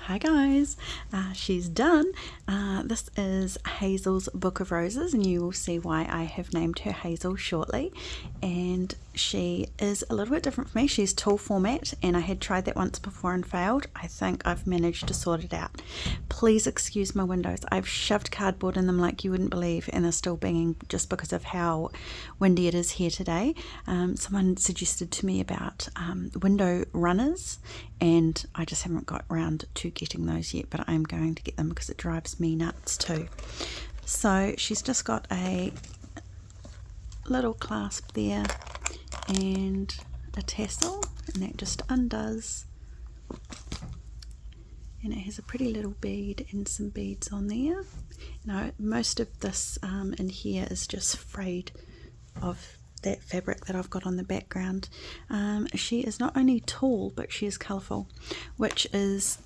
Hi guys, she's done. This is Hazel's Book of Roses, and you will see why I have named her Hazel shortly. And she is a little bit different from me. She's tall format, and I had tried that once before and failed. I think I've managed to sort it out. Please excuse my windows. I've shoved cardboard in them like you wouldn't believe, and they're still banging just because of how windy it is here today. Someone suggested to me about window runners, and I just haven't got around to getting those yet, but I'm going to get them because it drives me nuts too. So she's just got a little clasp there and a tassel, and that just undoes, and it has a pretty little bead and some beads on there. Now most of this in here is just frayed of that fabric that I've got on the background. She is not only tall, but she is colourful, which is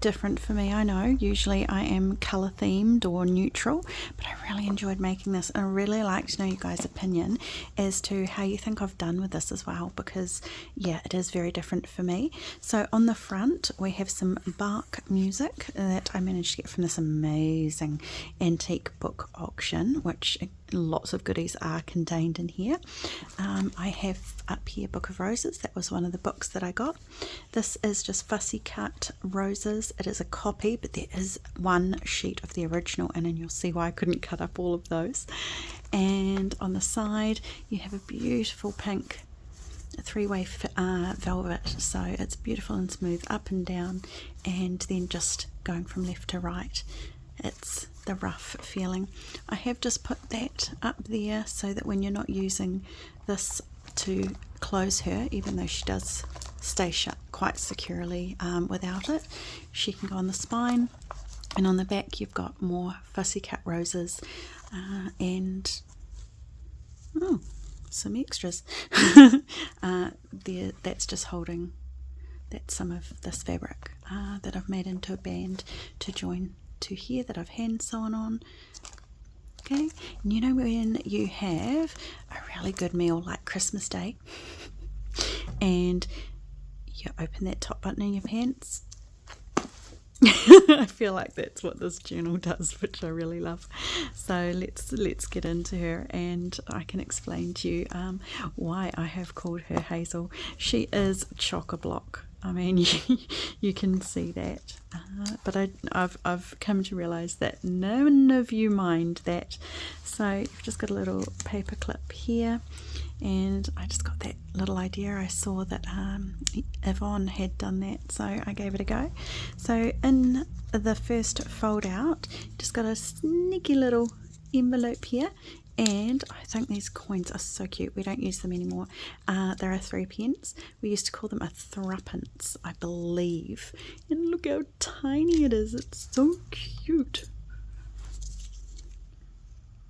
different for me. I know usually I am colour themed or neutral, but I really enjoyed making this, and I really like to know you guys' opinion as to how you think I've done with this as well, because yeah, it is very different for me. So on the front we have some bark music that I managed to get from this amazing antique book auction, which lots of goodies are contained in here. I have up here Book of Roses. That was one of the books that I got. This is just fussy cut roses. It is a copy, but there is one sheet of the original, and then you'll see why I couldn't cut up all of those. And on the side you have a beautiful pink three-way velvet, so it's beautiful and smooth up and down, and then just going from left to right, it's the rough feeling. I have just put that up there so that when you're not using this to close her, even though she does stay shut quite securely without it, she can go on the spine, and on the back you've got more fussy cut roses and some extras. There, that's just holding, that's some of this fabric that I've made into a band to join to here that I've hand sewn on. Okay, and you know when you have a really good meal like Christmas Day and you open that top button in your pants? I feel like that's what this journal does, which I really love. So let's get into her, and I can explain to you why I have called her Hazel. She is chock-a-block. I mean, you can see that, but I've come to realise that none of you mind that. So you've just got a little paper clip here, and I just got that little idea. I saw that Yvonne had done that, so I gave it a go. So in the first fold out, just got a sneaky little envelope here. And I think these coins are so cute. We don't use them anymore. There are 3p. We used to call them a threepence, I believe. And look how tiny it is. It's so cute.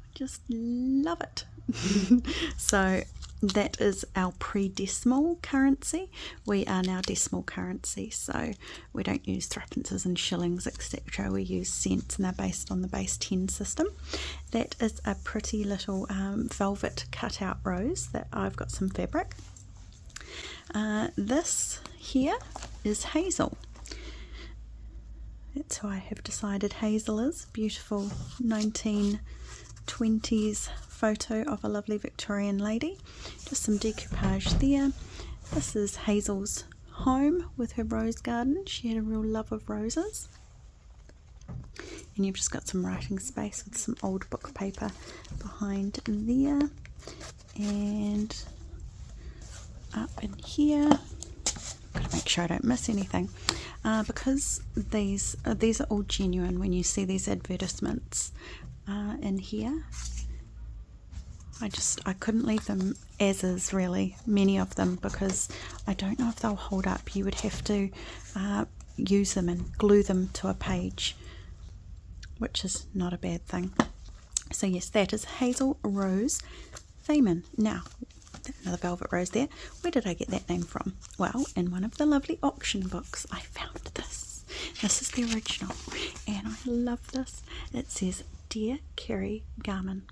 I just love it. So that is our pre-decimal currency. We are now decimal currency, so we don't use threepences and shillings, etc. We use cents, and they're based on the base 10 system. That is a pretty little velvet cutout rose that I've got some fabric. This here is Hazel. That's who I have decided Hazel is. Beautiful 1920s photo of a lovely Victorian lady. Just some decoupage there. This is Hazel's home with her rose garden. She had a real love of roses. And you've just got some writing space with some old book paper behind there. And up in here, got to make sure I don't miss anything. Because these are all genuine. When you see these advertisements in here, I couldn't leave them as is, really, many of them, because I don't know if they'll hold up. You would have to use them and glue them to a page, which is not a bad thing. So yes, that is Hazel Rose Thaman. Now, another velvet rose there. Where did I get that name from? Well, in one of the lovely auction books I found this. This is the original, and I love this. It says, "Dear Kerry Garman,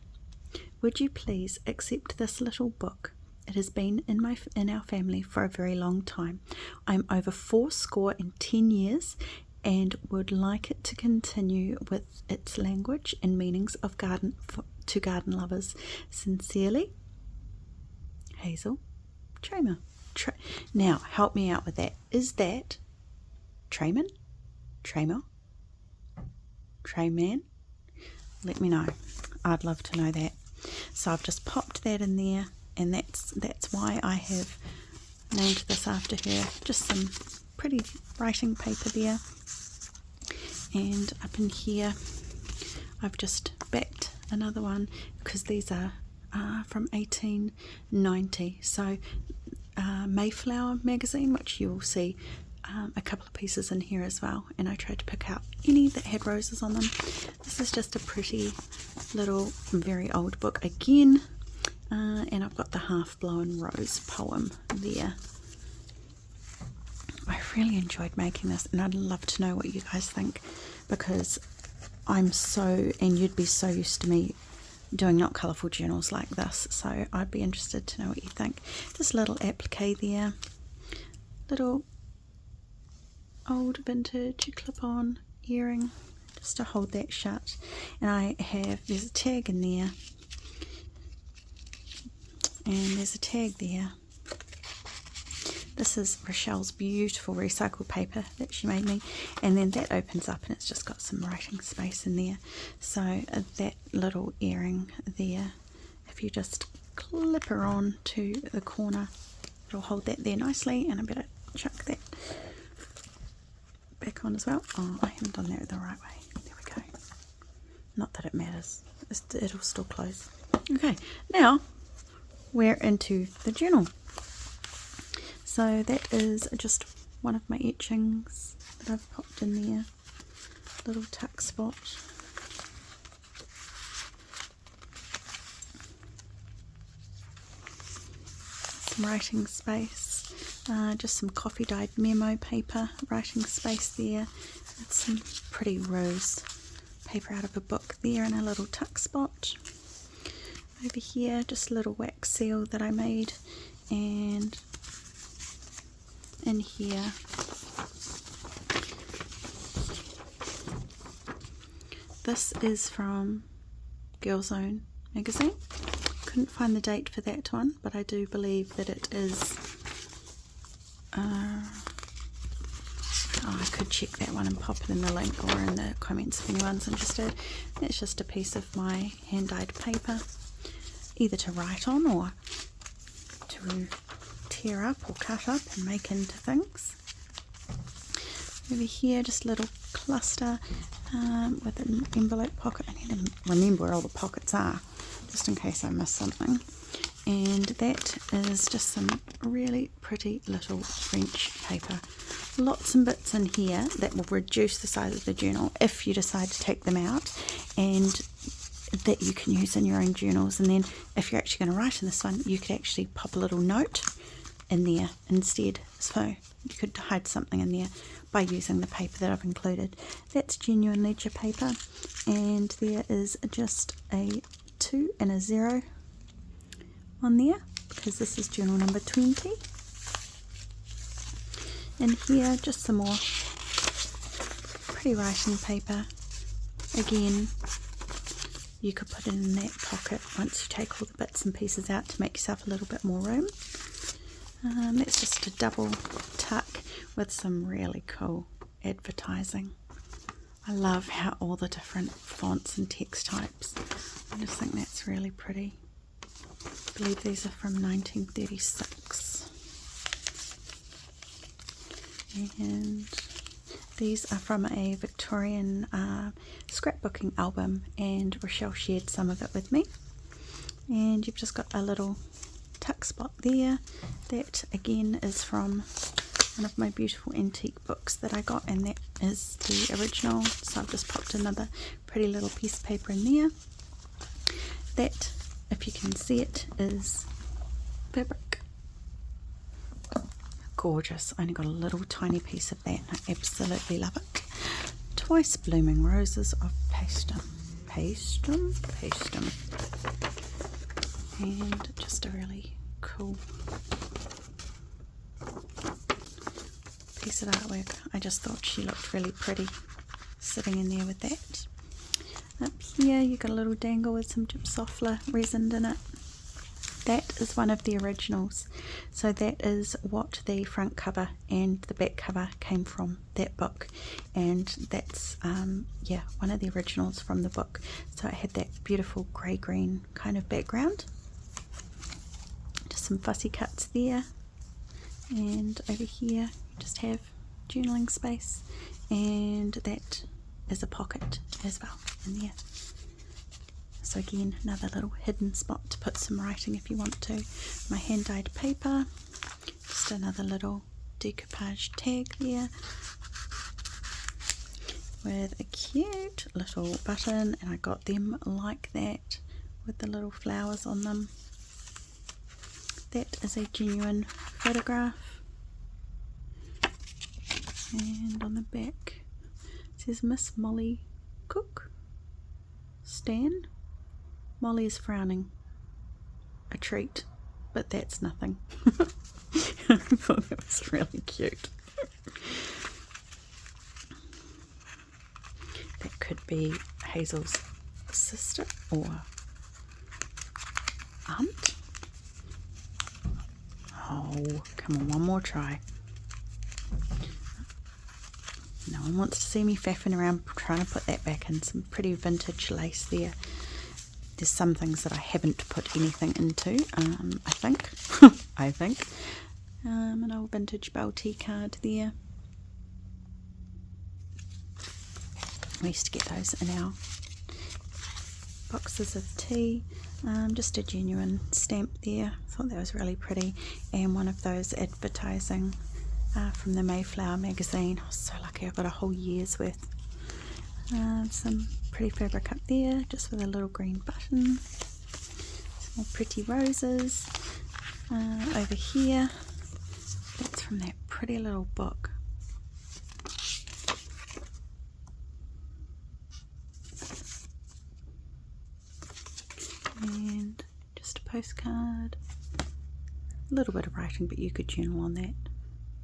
would you please accept this little book? It has been in our family for a very long time. I'm over 80 years, and would like it to continue with its language and meanings of garden to garden lovers. Sincerely, Hazel Tramer. Now, help me out with that. Is that Trayman? Tramer? Trayman? Let me know. I'd love to know that. So I've just popped that in there, and that's why I have named this after her. Just some pretty writing paper there. And up in here I've just backed another one, because these are from 1890. So Mayflower magazine, which you'll see a couple of pieces in here as well, and I tried to pick out any that had roses on them. This is just a pretty little, very old book again, and I've got the Half Blown Rose poem there. I really enjoyed making this, and I'd love to know what you guys think, because I'm so, and you'd be so used to me doing not colourful journals like this, so I'd be interested to know what you think. Just a little applique there, little old vintage clip-on earring just to hold that shut, and there's a tag in there, and there's a tag there. This is Rochelle's beautiful recycled paper that she made me, and then that opens up and it's just got some writing space in there. So that little earring there, if you just clip her on to the corner, it'll hold that there nicely, and I better chuck that back on as well. Oh, I haven't done that the right way. There we go. Not that it matters. It'll still close. Okay, now we're into the journal. So that is just one of my etchings that I've popped in there. Little tuck spot. Some writing space. Just some coffee dyed memo paper, writing space there. That's some pretty rose paper out of a book there, and a little tuck spot. Over here, just a little wax seal that I made, and in here this is from Girls Own magazine. Couldn't find the date for that one, but I do believe that it is I could check that one and pop it in the link or in the comments if anyone's interested. It's just a piece of my hand-dyed paper, either to write on or to tear up or cut up and make into things. Over here, just a little cluster with an envelope pocket. I need to remember where all the pockets are, just in case I miss something. And that is just some really pretty little French paper. Lots and bits in here that will reduce the size of the journal if you decide to take them out, and that you can use in your own journals. And then if you're actually going to write in this one, you could actually pop a little note in there instead, so you could hide something in there by using the paper that I've included. That's genuine ledger paper, and there is just a 2 and a 0 on there, because this is journal number 20. And here, just some more pretty writing paper. Again, you could put it in that pocket once you take all the bits and pieces out to make yourself a little bit more room. That's just a double tuck with some really cool advertising. I love how all the different fonts and text types. I just think that's really pretty. I believe these are from 1936. And these are from a Victorian scrapbooking album, and Rochelle shared some of it with me. And you've just got a little tuck spot there. That again is from one of my beautiful antique books that I got, and that is the original. So I've just popped another pretty little piece of paper in there. That, if you can see it, is fabric. Gorgeous. Only got a little tiny piece of that. I absolutely love it. Twice Blooming Roses of Pastum. And just a really cool piece of artwork. I just thought she looked really pretty sitting in there with that. Up here you got a little dangle with some gypsophila resin in it. That is one of the originals, so that is what the front cover and the back cover came from, that book, and that's yeah, one of the originals from the book. So it had that beautiful grey green kind of background. Just some fussy cuts there, and over here you just have journaling space, and that is a pocket as well in there. So again, another little hidden spot to put some writing if you want to. My hand-dyed paper, just another little decoupage tag there with a cute little button, and I got them like that with the little flowers on them. That is a genuine photograph, and on the back it says Miss Molly Cook, Stan. Molly is frowning. A treat, but that's nothing. I thought that was really cute. That could be Hazel's sister or aunt. Oh, come on, one more try. No one wants to see me faffing around trying to put that back in. Some pretty vintage lace there. There's some things that I haven't put anything into, I think. I think. An old vintage Bell tea card there. We used to get those in our boxes of tea. Just a genuine stamp there. I thought that was really pretty. And one of those advertising from the Mayflower magazine. I was so lucky I got a whole year's worth. Some pretty fabric up there, just with a little green button. Some more pretty roses. Over here, that's from that pretty little book. And just a postcard. A little bit of writing, but you could journal on that.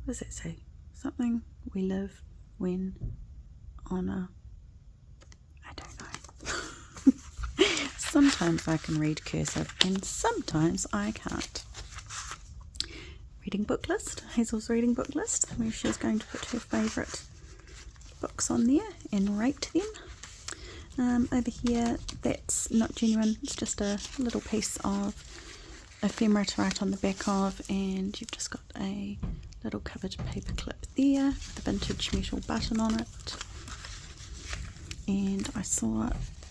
What does that say? Something we live, when, honour. I don't know. Sometimes I can read cursive and sometimes I can't. Reading book list. Hazel's reading book list, where she's going to put her favourite books on there and rate them. Over here, that's not genuine, it's just a little piece of ephemera to write on the back of, and you've just got a little covered paper clip there with a vintage metal button on it. And I saw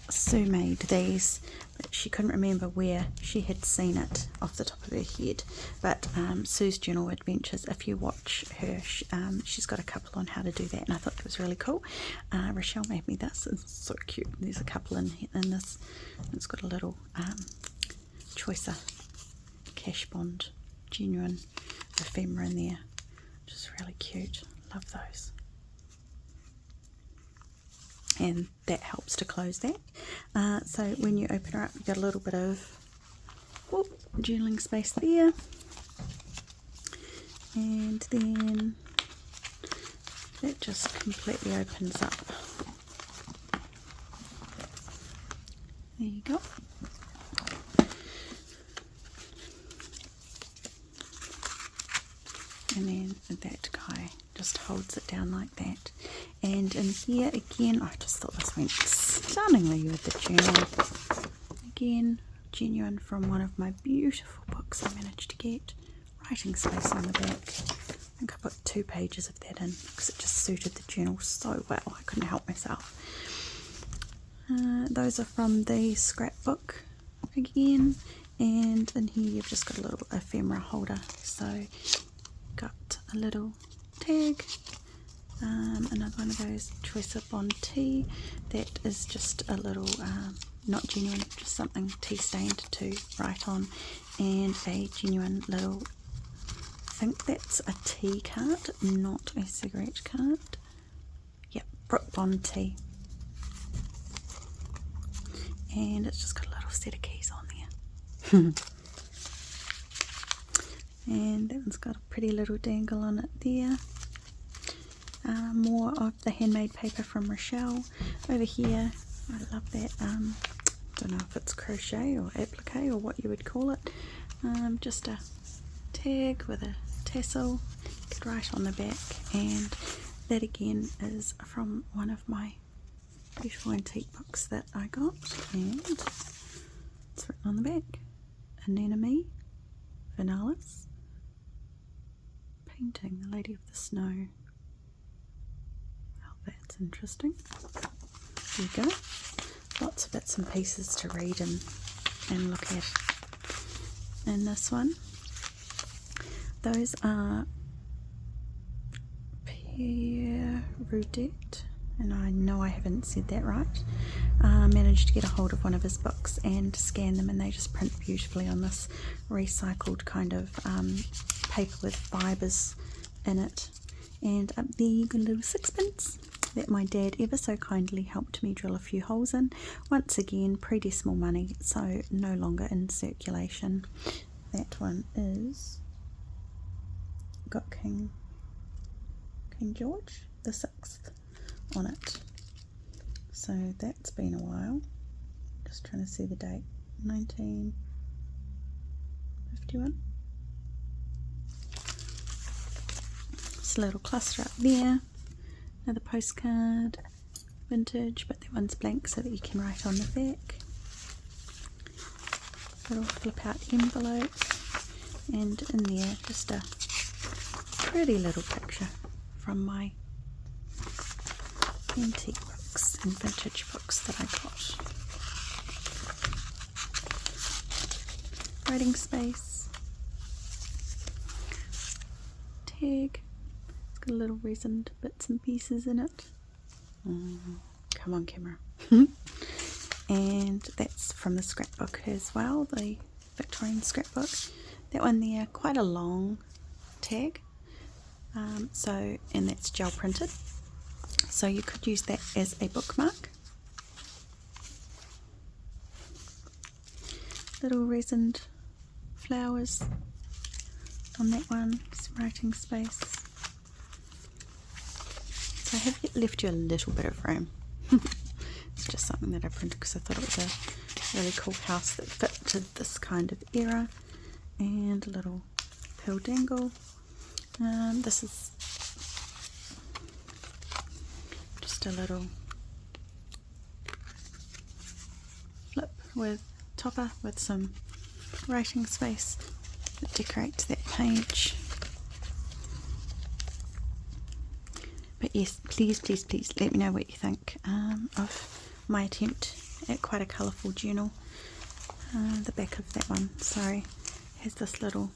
Sue made these, but she couldn't remember where she had seen it off the top of her head. But Sue's Journal Adventures, if you watch her, she's got a couple on how to do that, and I thought that was really cool. Rochelle made me this. It's so cute. There's a couple in this. It's got a little choicer cash bond genuine ephemera in there, which is really cute. Love those. And that helps to close that. So when you open her up, you've got a little bit of journaling space there. And then that just completely opens up. There you go. And then that guy just holds it down like that. And in here again, I just thought this went stunningly with the journal. Again, genuine from one of my beautiful books I managed to get. Writing space on the back. I think I put 2 pages of that in because it just suited the journal so well. I couldn't help myself. Those are from the scrapbook again. And in here you've just got a little ephemera holder. So got a little tag, another one of those choicer bond tea. That is just a little, not genuine, just something tea stained to write on, and a genuine little, I think that's a tea card, not a cigarette card. Yep, Brook Bond tea. And it's just got a little set of keys on there. And that one's got a pretty little dangle on it there. more of the handmade paper from Rochelle. Over here, I love that, don't know if it's crochet or applique or what you would call it, just a tag with a tassel, could write on the back, and that again is from one of my beautiful antique books that I got, and it's written on the back, Anemone Finalis, painting the Lady of the Snow. Oh, that's interesting. There you go. Lots of bits and pieces to read and look at in this one. Those are Pierrudette, and I know I haven't said that right. Managed to get a hold of one of his books and scan them, and they just print beautifully on this recycled kind of paper with fibres in it. And up there you got a little sixpence that my dad ever so kindly helped me drill a few holes in. Once again, pre-decimal money, so no longer in circulation. That one is got King George the 6th on it, so that's been a while. Just trying to see the date, 1951. Just a little cluster up there, another postcard, vintage, but that one's blank so that you can write on the back. Little flip out envelope, and in there just a pretty little picture from my antique books and vintage books that I got. Writing space, tag, it's got a little resined bits and pieces in it. Come on, camera. And that's from the scrapbook as well, the Victorian scrapbook. That one there, quite a long tag, and that's gel printed, so you could use that as a bookmark. Little resined flowers on that one, some writing space. So I have left you a little bit of room. It's just something that I printed because I thought it was a really cool house that fitted this kind of era. And a little pill dangle. This is just a little flip with topper with some writing space that decorates that page. But yes, please let me know what you think of my attempt at quite a colourful journal. The back of that one, sorry, has this little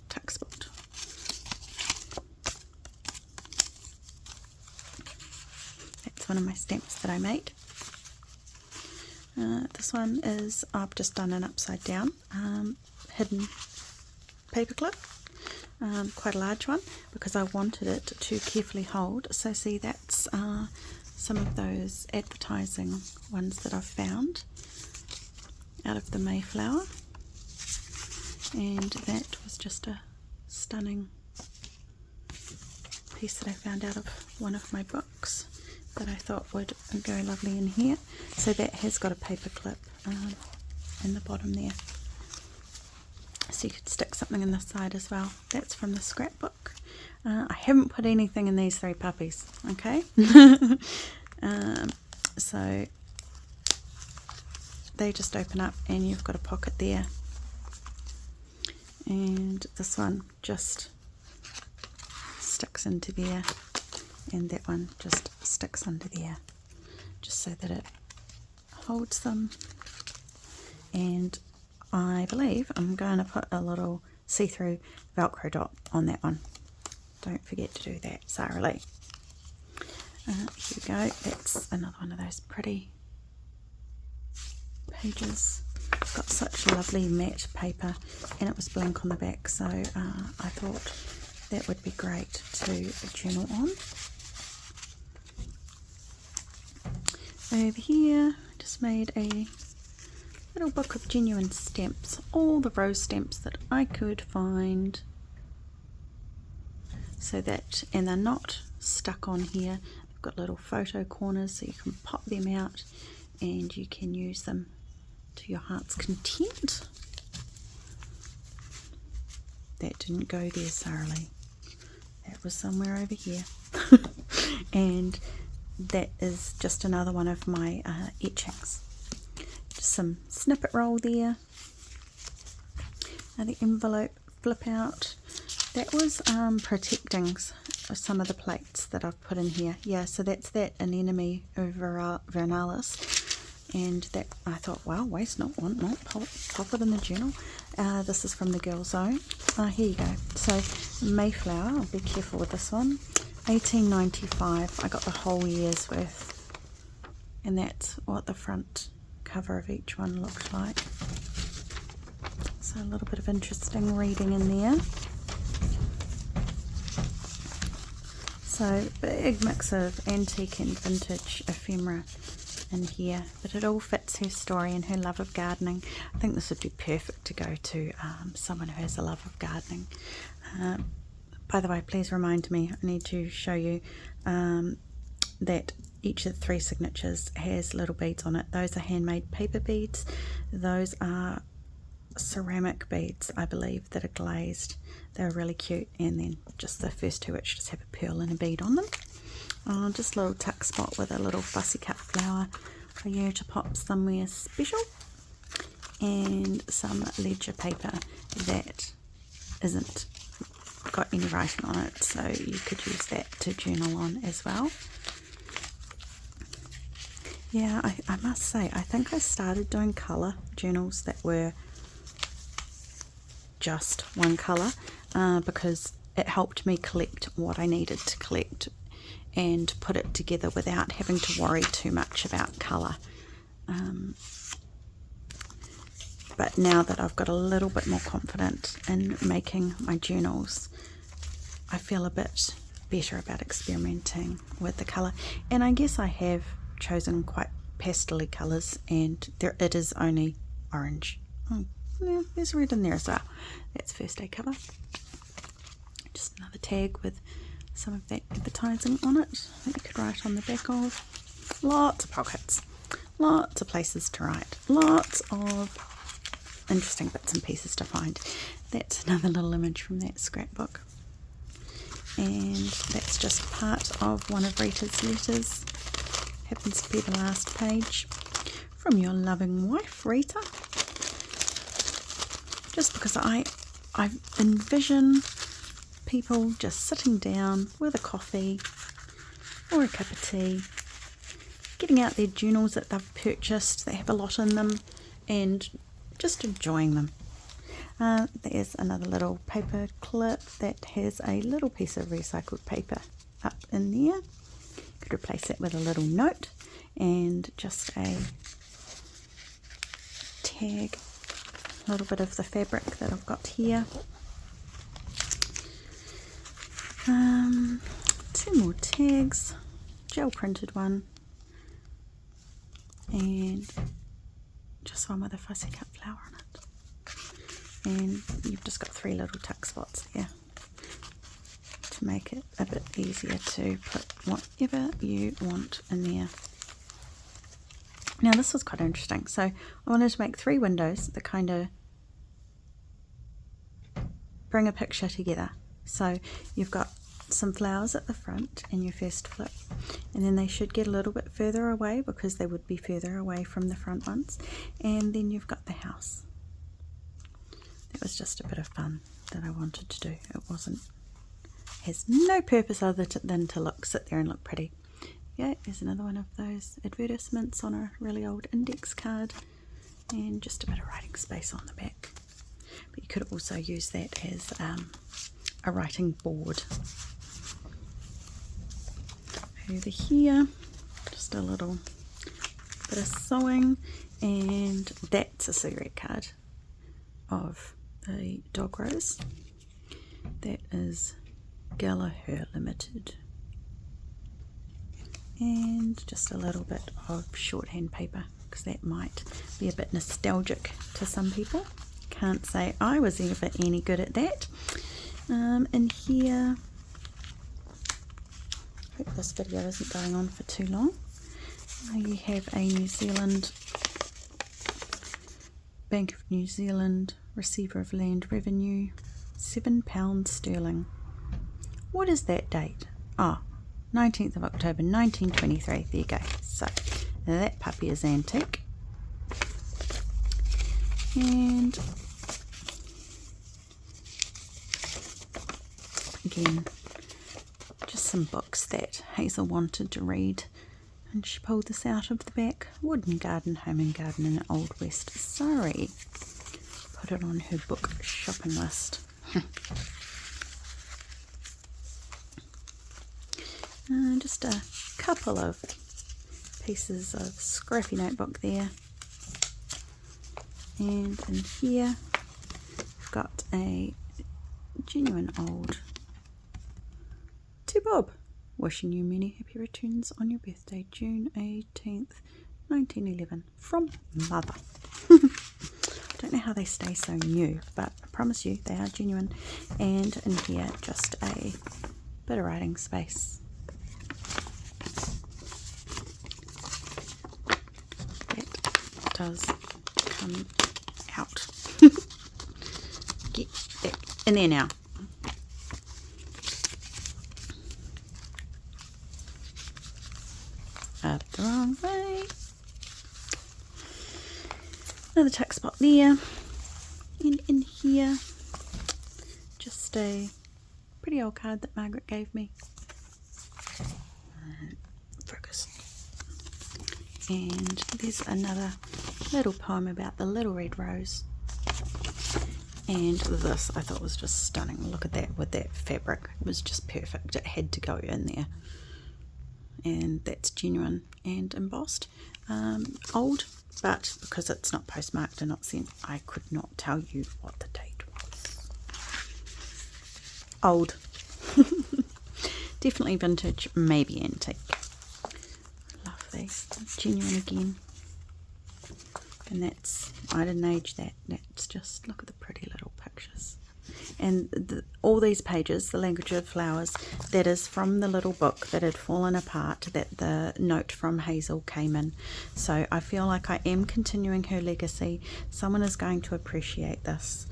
tuck spot. That's one of my stamps that I made. This one is, I've just done an upside down hidden paperclip, quite a large one because I wanted it to carefully hold. So see, that's some of those advertising ones that I've found out of the Mayflower, and that was just a stunning piece that I found out of one of my books that I thought would go lovely in here. So that has got a paper clip in the bottom there, so you could stick something in the side as well. That's from the scrapbook. I haven't put anything in these three puppies, okay? So they just open up and you've got a pocket there, and this one just sticks into there, and that one just sticks under there, just so that it holds them. And I believe I'm going to put a little see-through Velcro dot on that one. Don't forget to do that, Sara-Lee. Here we go. That's another one of those pretty pages. It's got such lovely matte paper, and it was blank on the back, so I thought that would be great to journal on. Over here, I just made a little book of genuine stamps, all the rose stamps that I could find. so that, and they're not stuck on here. They've got little photo corners so you can pop them out and you can use them to your heart's content. That didn't go there, Sara-Lee. That was somewhere over here. And that is just another one of my etchings. Just some snippet roll there. Now the envelope flip out. That was protecting some of the plates that I've put in here. Yeah, so that's that Anemone Vernalis. And that I thought, wow, waste not, want not, pop it in the journal. This is from the Girls Own. Here you go. So Mayflower, I'll be careful with this one. 1895. I got the whole year's worth. And that's what the front cover of each one looked like. So a little bit of interesting reading in there. So big mix of antique and vintage ephemera in here, but it all fits her story and her love of gardening. I think this would be perfect to go to someone who has a love of gardening. By the way, please remind me, I need to show you that each of the 3 signatures has little beads on it. Those are handmade paper beads. Those are ceramic beads, I believe, that are glazed. They're really cute. And then just the first 2 which just have a pearl and a bead on them. Just a little tuck spot with a little fussy cut flower for you to pop somewhere special, and some ledger paper that isn't got any writing on it, so you could use that to journal on as well. Yeah, I must say, I think I started doing colour journals that were just one colour because it helped me collect what I needed to collect and put it together without having to worry too much about colour. But now that I've got a little bit more confident in making my journals, I feel a bit better about experimenting with the colour. And I guess I have chosen quite pastel-y colours, and it is only orange. Oh, yeah, there's red in there as well. That's first day cover. Just another tag with some of that advertising on it that you could write on the back of. Lots of pockets, lots of places to write, lots of interesting bits and pieces to find. That's another little image from that scrapbook, and that's just part of one of Rita's letters. Happens to be the last page from your loving wife, Rita. Just because I envision people just sitting down with a coffee or a cup of tea, getting out their journals that they've purchased, that have a lot in them, and just enjoying them. There's another little paper clip that has a little piece of recycled paper up in there. You could replace it with a little note and just a tag, a little bit of the fabric that I've got here. 2 more tags, gel printed one, and just one with a fussy cut flower on it. And you've just got 3 little tuck spots there to make it a bit easier to put whatever you want in there. Now this was quite interesting. So I wanted to make 3 windows that kind of bring a picture together. So you've got some flowers at the front in your first flip, and then they should get a little bit further away because they would be further away from the front ones, and then you've got the house. That was just a bit of fun that I wanted to do. It has no purpose other than to sit there and look pretty. Yeah, there's another one of those advertisements on a really old index card, and just a bit of writing space on the back. But you could also use that as a writing board. Over here, just a little bit of sewing, and that's a cigarette card of the Dog Rose. That is Gallagher Limited. And just a little bit of shorthand paper, because that might be a bit nostalgic to some people. Can't say I was ever any good at that. In here, hope this video isn't going on for too long. You have a New Zealand, Bank of New Zealand, Receiver of Land Revenue, £7 sterling. What is that date? Oh, 19th of October 1923. There you go. So that puppy is antique. And again, just some books that Hazel wanted to read, and she pulled this out of the back. Wooden Garden, Home and Garden in Old West Surrey. Put it on her book shopping list. Just a couple of pieces of scrappy notebook there. And in here we've got a genuine old to Bob. Wishing you many happy returns on your birthday, June 18th, 1911. From Mother. Don't know how they stay so new, but I promise you they are genuine. And in here just a bit of writing space. That does come out. Get that in there now. Up the wrong way. Another tuck spot there. And in here, just a pretty old card that Margaret gave me. Focus. And there's another little poem about the little red rose. And this I thought was just stunning. Look at that with that fabric. It was just perfect. It had to go in there. And that's genuine and embossed. Old, but because it's not postmarked and not sent, I could not tell you what the date was. Old. Definitely vintage, maybe antique. Love these. Genuine again. And that's, I didn't age that. That's just, look at the pretty little pictures. And all these pages, the language of flowers, that is from the little book that had fallen apart, that the note from Hazel came in. So I feel like I am continuing her legacy. Someone is going to appreciate this,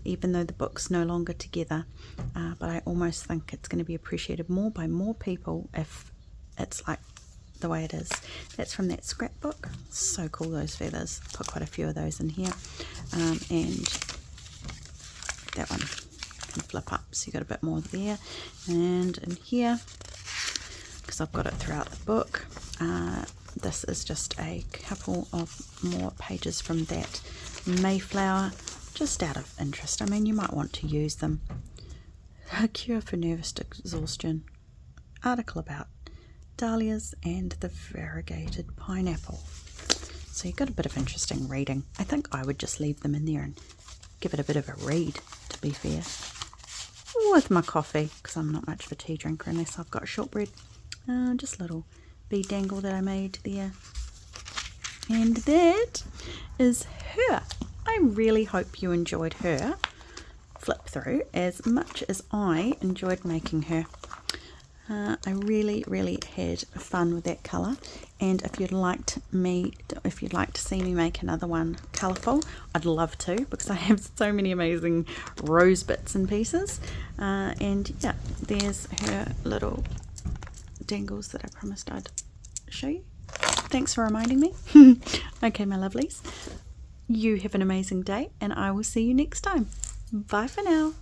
even though the book's no longer together. But I almost think it's going to be appreciated more by more people if it's like the way it is. That's from that scrapbook. So cool, those feathers. Put quite a few of those in here. And that one can flip up, so you got a bit more there. And in here, because I've got it throughout the book, this is just a couple of more pages from that Mayflower, just out of interest. I mean, you might want to use them. A cure for nervous exhaustion, article about dahlias and the variegated pineapple. So you've got a bit of interesting reading. I think I would just leave them in there and give it a bit of a read, to be fair, with my coffee, because I'm not much of a tea drinker unless I've got shortbread. Just a little bead dangle that I made there. And that is her. I really hope you enjoyed her flip through as much as I enjoyed making her. I really had fun with that colour, and if you'd like to see me make another one colourful, I'd love to, because I have so many amazing rose bits and pieces. And yeah, there's her little dangles that I promised I'd show you. Thanks for reminding me. Okay, my lovelies, you have an amazing day, and I will see you next time. Bye for now.